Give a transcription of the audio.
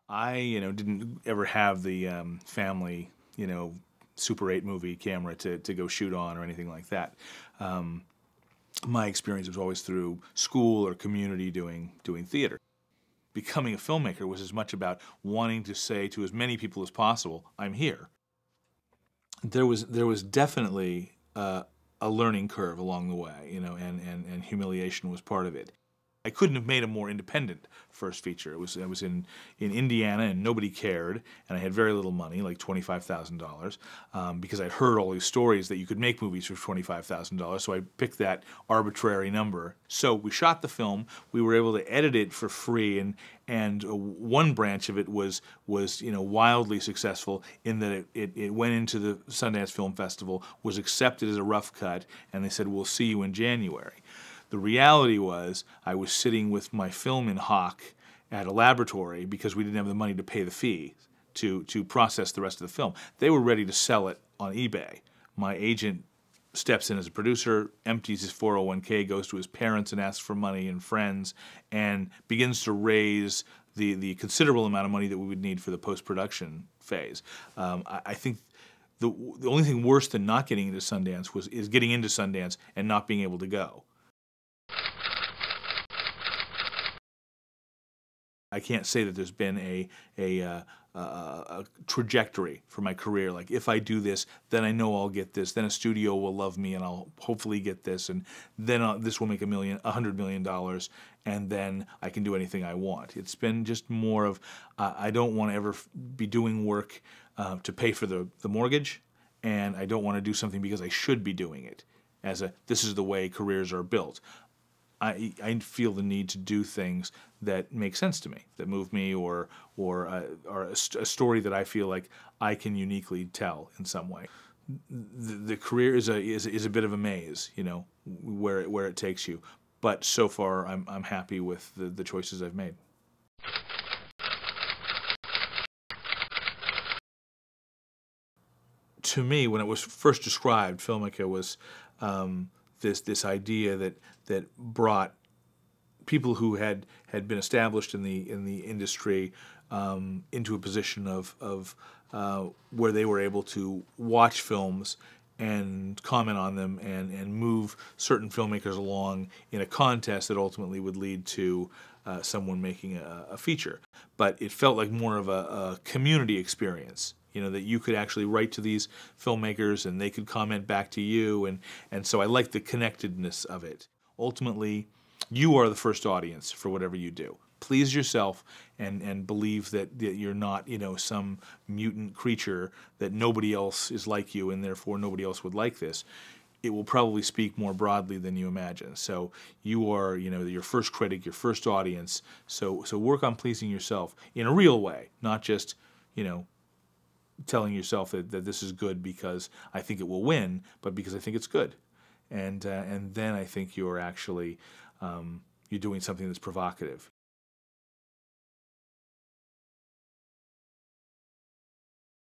I, didn't ever have the family, Super 8 movie camera to go shoot on or anything like that. My experience was always through school or community doing theater. Becoming a filmmaker was as much about wanting to say to as many people as possible, "I'm here." There was definitely a learning curve along the way, and humiliation was part of it. I couldn't have made a more independent first feature. I was in Indiana and nobody cared, and I had very little money, like $25,000, because I'd heard all these stories that you could make movies for $25,000. So I picked that arbitrary number. So we shot the film. We were able to edit it for free, and one branch of it was wildly successful in that it went into the Sundance Film Festival, was accepted as a rough cut, and they said, "We'll see you in January." The reality was I was sitting with my film in hock at a laboratory because we didn't have the money to pay the fee to process the rest of the film. They were ready to sell it on eBay. My agent steps in as a producer, empties his 401k, goes to his parents and asks for money and friends, and begins to raise the considerable amount of money that we would need for the post-production phase. I think the only thing worse than not getting into Sundance is getting into Sundance and not being able to go. I can't say that there's been a trajectory for my career. Like, if I do this, then I know I'll get this. Then a studio will love me, and I'll hopefully get this, and then this will make $100 million, and then I can do anything I want. It's been just more of I don't want to ever be doing work to pay for the mortgage, and I don't want to do something because I should be doing it. This is the way careers are built. I feel the need to do things that make sense to me, that move me, or a story that I feel like I can uniquely tell in some way. The career is a bit of a maze, where it takes you. But so far, I'm happy with the choices I've made. To me, when it was first described, Filmaka was this idea that brought people who had been established in the industry into a position of where they were able to watch films and comment on them and move certain filmmakers along in a contest that ultimately would lead to someone making a feature. But it felt like more of a community experience. That you could actually write to these filmmakers and they could comment back to you, and so I like the connectedness of it. Ultimately, you are the first audience for whatever you do. Please yourself and believe that you're not, some mutant creature, that nobody else is like you and therefore nobody else would like this. It will probably speak more broadly than you imagine. So you are, your first critic, your first audience. So work on pleasing yourself in a real way, not just, telling yourself that this is good because I think it will win, but because I think it's good. And then I think you're actually you're doing something that's provocative.